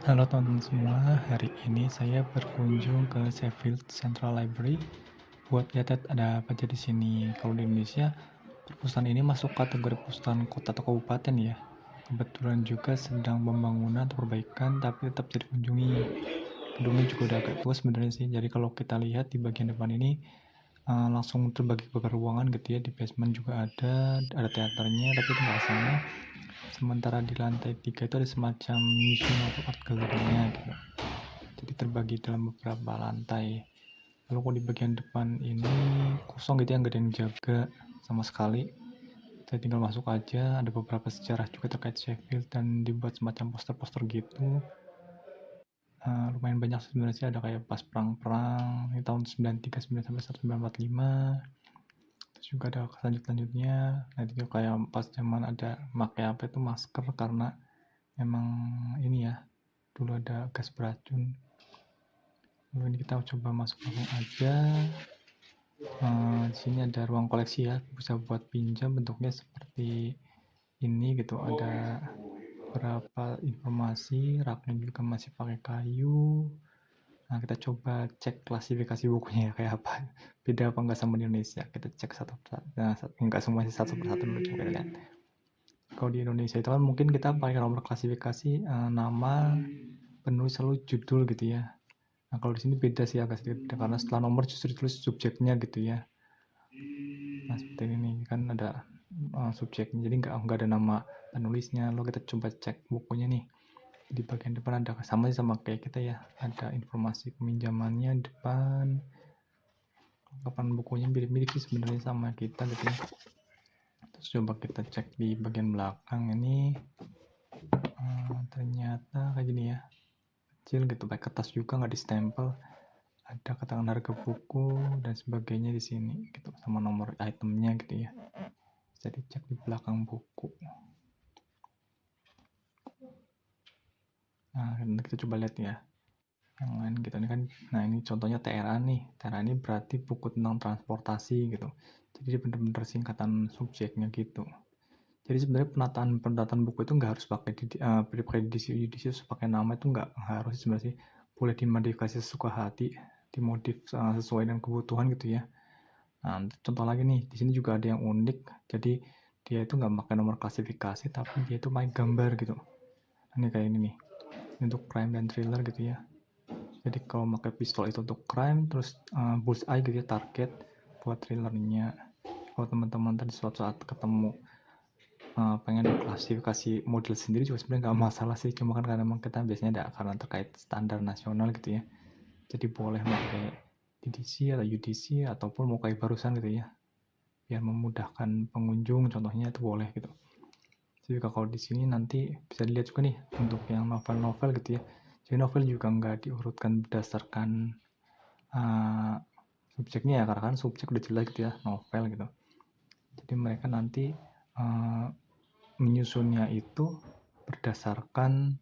Halo teman-teman semua, hari ini saya berkunjung ke Sheffield Central Library buat lihat ada apa aja di sini. Kalau di Indonesia, perpustakaan ini masuk kategori perpustakaan kota atau kabupaten ya. Kebetulan juga sedang pembangunan atau perbaikan, tapi tetap bisa dikunjungi. Gedungnya juga udah agak tua sebenarnya sih. Jadi kalau kita lihat di bagian depan ini langsung terbagi beberapa ruangan gitu ya. Di basement juga ada teaternya, tapi itu nggak ke sana. Sementara di lantai 3 itu ada semacam museum atau art gallery-nya gitu. Jadi terbagi dalam beberapa lantai. Lalu kalau di bagian depan ini kosong gitu ya, nggak ada yang jaga sama sekali. Saya tinggal masuk aja, ada beberapa sejarah juga terkait Sheffield dan dibuat semacam poster-poster gitu. Lumayan banyak sebenarnya sih, ada kayak pas perang-perang ini tahun 93 sampai 1945. Terus juga ada selanjutnya, nah itu kayak pas zaman ada pakai apa itu masker karena memang ini ya, dulu ada gas beracun. Lalu ini kita coba masuk langsung aja. Di sini ada ruang koleksi ya, bisa buat pinjam, bentuknya seperti ini gitu. Ada beberapa informasi, raknya juga masih pakai kayu. Nah, kita coba cek klasifikasi bukunya ya, kayak apa. Beda apa enggak sama di Indonesia. Kita cek satu persatu. Nah, enggak semua sih, satu persatu dulu coba kita lihat. Kalau di Indonesia itu kan mungkin kita pakai nomor klasifikasi nama, penulis, lalu judul gitu ya. Nah, kalau di sini beda sih agak sedikit beda, karena setelah nomor justru ditulis subjeknya gitu ya. Nah, seperti ini kan ada subjeknya, jadi nggak ada nama penulisnya. Lalu kita coba cek bukunya nih. Di bagian depan ada sama sih sama kayak kita ya, ada informasi peminjamannya depan, kapan bukunya mirip-mirip sih sebenarnya sama kita gitu ya. Terus coba kita cek di bagian belakang ini, ternyata kayak gini ya, kecil gitu, pakai kertas juga, nggak di stempel. Ada keterangan harga buku dan sebagainya di sini gitu, sama nomor itemnya gitu ya. Bisa dicek di belakang buku. Nah, nanti kita coba lihat ya yang lain gitu. Ini kan, nah ini contohnya TRA nih. TRA ini berarti buku tentang transportasi gitu. Jadi dia bener-bener singkatan subjeknya gitu. Jadi sebenarnya penataan buku itu nggak harus pakai prediksi pakai nama, itu nggak harus sebenarnya sih. Boleh dimodifikasi sesuka hati, dimodif sesuai dengan kebutuhan gitu ya. Nah, contoh lagi nih, di sini juga ada yang unik. Jadi dia itu nggak pakai nomor klasifikasi, tapi dia itu main gambar gitu. Nah, ini kayak ini nih, untuk crime dan thriller gitu ya. Jadi kalau pakai pistol itu untuk crime, terus bullseye gitu ya, target buat thrillernya. Kalau teman-teman tadi suatu saat ketemu pengen klasifikasi model sendiri juga sebenarnya nggak masalah sih, cuma kan karena memang kita biasanya ada karena terkait standar nasional gitu ya. Jadi boleh pakai DDC atau UDC ataupun mau kayak barusan gitu ya, biar memudahkan pengunjung, contohnya itu boleh gitu. Jadi kalau di sini nanti bisa dilihat juga nih untuk yang novel-novel gitu ya. Jadi novel juga nggak diurutkan berdasarkan subjeknya ya, karena kan subjek udah jelas gitu ya, novel gitu. Jadi mereka nanti menyusunnya itu berdasarkan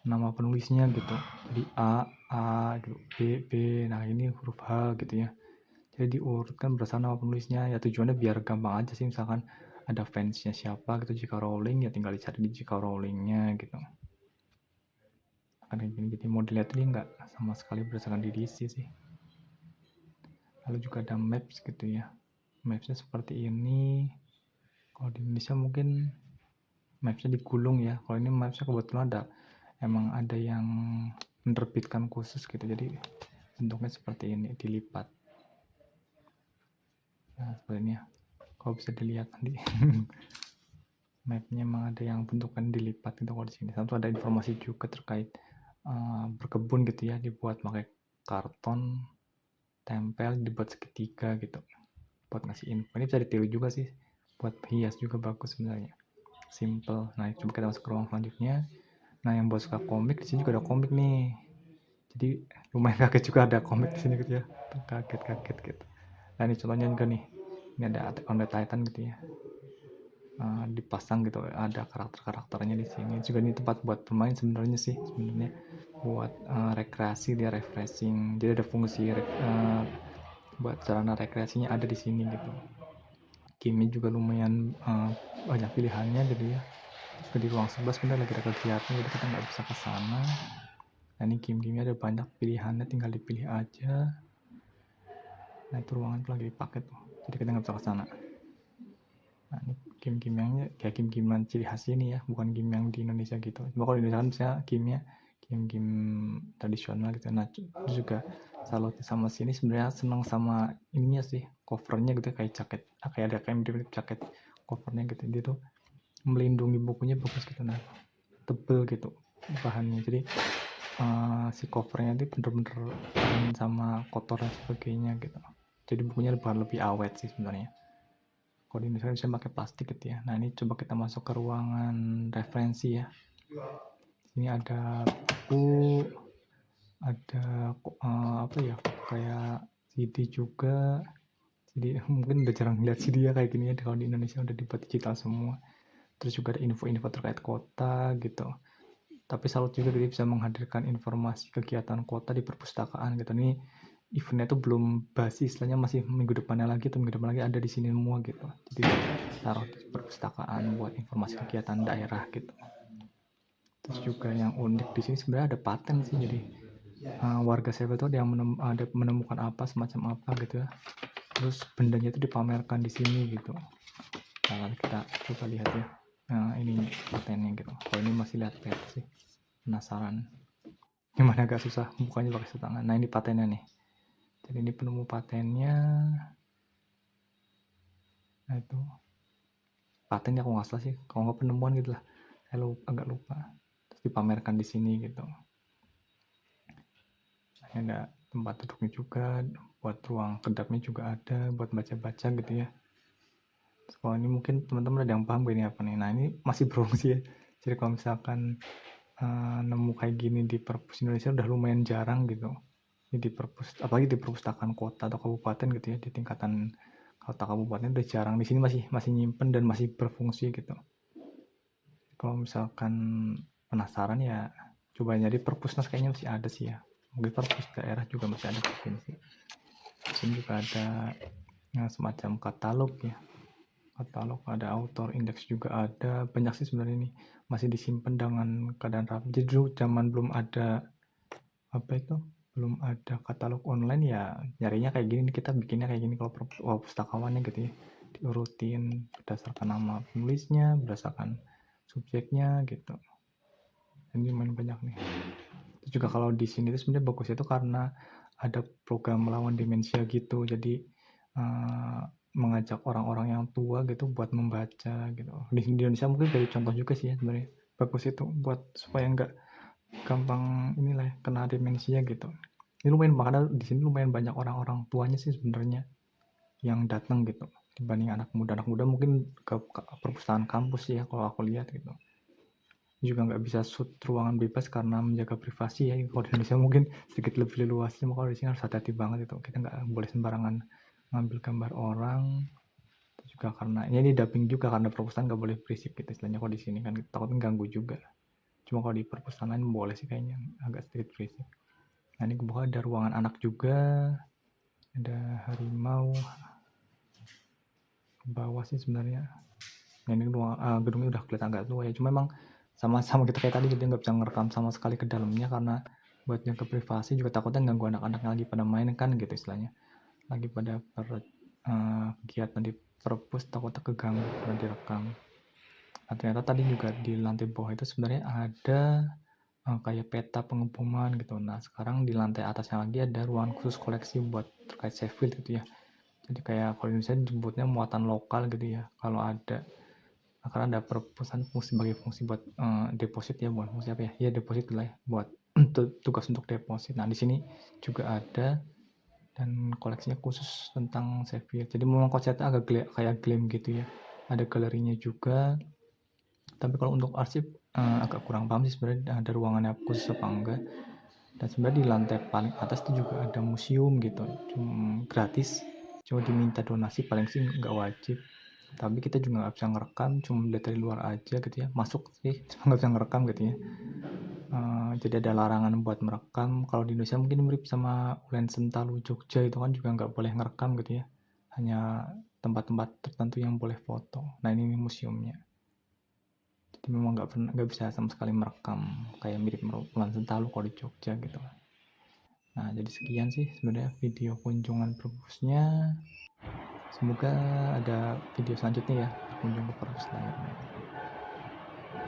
nama penulisnya gitu. Jadi A gitu, B, nah ini huruf H gitu ya. Jadi diurutkan berdasarkan nama penulisnya, ya tujuannya biar gampang aja sih, misalkan ada fansnya siapa gitu, J.K. Rowling, ya tinggal dicari di J.K. Rowling-nya gitu. Kayak gini, jadi modelnya tadi nggak sama sekali berdasarkan DDC sih. Lalu juga ada maps gitu ya. Mapsnya seperti ini. Kalau di Indonesia mungkin mapsnya digulung ya. Kalau ini mapsnya kebetulan emang ada yang menerbitkan khusus gitu. Jadi bentuknya seperti ini, dilipat. Nah, seperti ini ya. Kalau bisa dilihat nanti. Mapnya emang ada yang bentukan dilipat gitu kalau di sini. Satu ada informasi juga terkait berkebun gitu ya, dibuat pakai karton, tempel, dibuat segitiga gitu. Buat ngasih info. Ini bisa ditiru juga sih. Buat hias juga bagus sebenarnya. Simple. Nah, coba kita masuk ke ruang selanjutnya. Nah, yang buat suka komik, di sini juga ada komik nih. Jadi lumayan kaget juga ada komik di sini gitu ya. Kaget gitu. Nah, ini contohnya juga nih. Ini ada Attack on the Titan gitu ya. Dipasang gitu, ada karakter-karakternya di sini. Juga ini tempat buat bermain sebenarnya sih, sebenarnya buat rekreasi, dia refreshing. Jadi ada fungsi buat sarana rekreasinya ada di sini gitu. Game juga lumayan banyak pilihannya gitu ya. Terus di ruang sebelah sebenarnya lagi ada kegiatan, jadi kita nggak bisa ke sana. Nah ini game-gamenya ada banyak pilihannya, tinggal dipilih aja. Nah itu ruangan tuh lagi dipakai tuh, jadi kita nggak bisa ke sana. Nah ini game-gamenya kayak game-gamean ciri khas ini ya, bukan game yang di Indonesia gitu. Cuma kalau di Indonesia kan misalnya gamenya game-game tradisional gitu. Nah itu juga salutnya sama sini sebenarnya seneng sama ininya sih, covernya gitu kayak jaket, kayak ada kayak mirip jaket covernya gitu. Dia tuh melindungi bukunya bagus gitu, nah tebel gitu bahannya. Jadi si covernya itu bener-bener tahan sama kotor dan sebagainya gitu. Jadi bukunya lebih awet sih sebenarnya. Kalau di Indonesia bisa pakai plastik gitu ya. Nah ini coba kita masuk ke ruangan referensi ya. Ini ada buku, ada apa ya, kayak CD juga. Jadi mungkin udah jarang lihat CD ya kayak gini ya. Kalau di Indonesia udah dibuat digital semua. Terus juga ada info-info terkait kota gitu. Tapi salut juga dia bisa menghadirkan informasi kegiatan kota di perpustakaan gitu. Ini eventnya tuh belum basi, istilahnya masih minggu depannya lagi atau minggu depan lagi ada di sini semua gitu. Jadi taruh di perpustakaan buat informasi kegiatan daerah gitu. Terus juga yang unik di sini sebenarnya ada paten sih, jadi warga Sevel tuh ada yang menemukan apa semacam apa gitu ya. Terus bendanya itu dipamerkan di sini gitu. Nah, kita coba lihat ya. Nah, ini patennya gitu. Kalau ini masih lihat pet sih. Penasaran. Gimana agak susah bukanya pakai tangan. Nah, ini patennya nih. Jadi ini penemu patennya. Nah, itu patennya aku nggak salah sih. Kalau nggak penemuan gitu lah. Saya agak lupa. Terus dipamerkan di sini gitu. Nah, ada tempat duduknya juga. Buat ruang kedapnya juga ada. Buat baca-baca gitu ya. Terus kalau ini mungkin teman-teman ada yang paham gak ini apa nih. Nah, ini masih berfungsi ya. Jadi kalau misalkan nemu kayak gini di perpus Indonesia udah lumayan jarang gitu. Jadi apalagi di perpustakaan kota atau kabupaten gitu ya, di tingkatan kota kabupaten udah jarang. Di sini masih nyimpen dan masih berfungsi gitu. Kalau misalkan penasaran ya coba nyari perpusnas, kayaknya masih ada sih ya. Mungkin perpus daerah juga masih ada provinsi. Di sini juga ada semacam katalog ya. Katalog, ada author index juga ada, banyak sih sebenarnya ini masih disimpan dengan keadaan rapi. Jadi dulu zaman belum ada apa itu, belum ada katalog online ya nyarinya kayak gini, kita bikinnya kayak gini kalau pustakawannya gitu ya, diurutin berdasarkan nama penulisnya, berdasarkan subjeknya gitu. Ini main banyak nih. Itu juga kalau di sini itu sebenarnya bagusnya itu karena ada program melawan demensia gitu, jadi mengajak orang-orang yang tua gitu buat membaca gitu. Di Indonesia mungkin dari contoh juga sih ya sebenarnya, bagus itu buat supaya nggak gampang inilah ya, kena demensia gitu. Ini lumayan, makanya di sini lumayan banyak orang-orang tuanya sih sebenarnya yang datang gitu dibanding anak muda. Anak muda mungkin ke perpustakaan kampus sih ya kalau aku lihat gitu. Juga nggak bisa shoot ruangan bebas karena menjaga privasi ya. Kalau di Indonesia mungkin sedikit lebih leluas, cuma kalau di sini harus hati-hati banget itu. Kita nggak boleh sembarangan ngambil gambar orang. Juga karena ini dubbing juga, karena perpustakaan nggak boleh berisik gitu istilahnya. Kalau di sini kan takutnya ganggu juga. Cuma kalau di perpustakaan lain boleh sih kayaknya, agak sedikit berisik. Nah ini kebuka ada ruangan anak juga, ada harimau ke bawah sih sebenarnya. Nah ini gedungnya udah kelihatan agak tua ya, cuma memang sama-sama kita kayak tadi, jadi nggak bisa ngerekam sama sekali ke dalamnya karena buat jaga privasi, juga takutnya ganggu anak-anak lagi pada main kan gitu istilahnya, lagi pada kegiatan di perpus, takutnya keganggu karena direkam. Nah ternyata tadi juga di lantai bawah itu sebenarnya ada kayak peta pengeboman gitu. Nah sekarang di lantai atasnya lagi ada ruang khusus koleksi buat terkait Sheffield gitu ya. Jadi kayak kalau Indonesia disebutnya muatan lokal gitu ya. Kalau ada, karena ada perpustakaan sebagai fungsi buat deposit ya, buat fungsi apa ya? Ya deposit lah ya, buat tugas untuk deposit. Nah di sini juga ada, dan koleksinya khusus tentang Sheffield. Jadi memang konsepnya agak kayak glam gitu ya. Ada galerinya juga. Tapi kalau untuk arsip agak kurang paham sih sebenarnya ada ruangannya khusus apa enggak. Dan sebenarnya di lantai paling atas itu juga ada museum gitu, cuma gratis, cuma diminta donasi, paling sih nggak wajib. Tapi kita juga nggak bisa ngerekam, cuma lihat dari luar aja gitu ya, masuk sih cuma nggak bisa ngerekam gitu ya. Jadi ada larangan buat merekam. Kalau di Indonesia mungkin mirip sama Ulen Sentalu Jogja, itu kan juga nggak boleh ngerekam gitu ya, hanya tempat-tempat tertentu yang boleh foto. Nah ini museumnya. Jadi memang nggak bisa sama sekali merekam, kayak mirip Wulan Sentalu kalau di Jogja gitu. Nah, jadi sekian sih sebenarnya video kunjungan perpusnya. Semoga ada video selanjutnya ya, berkunjung ke perpus lainnya.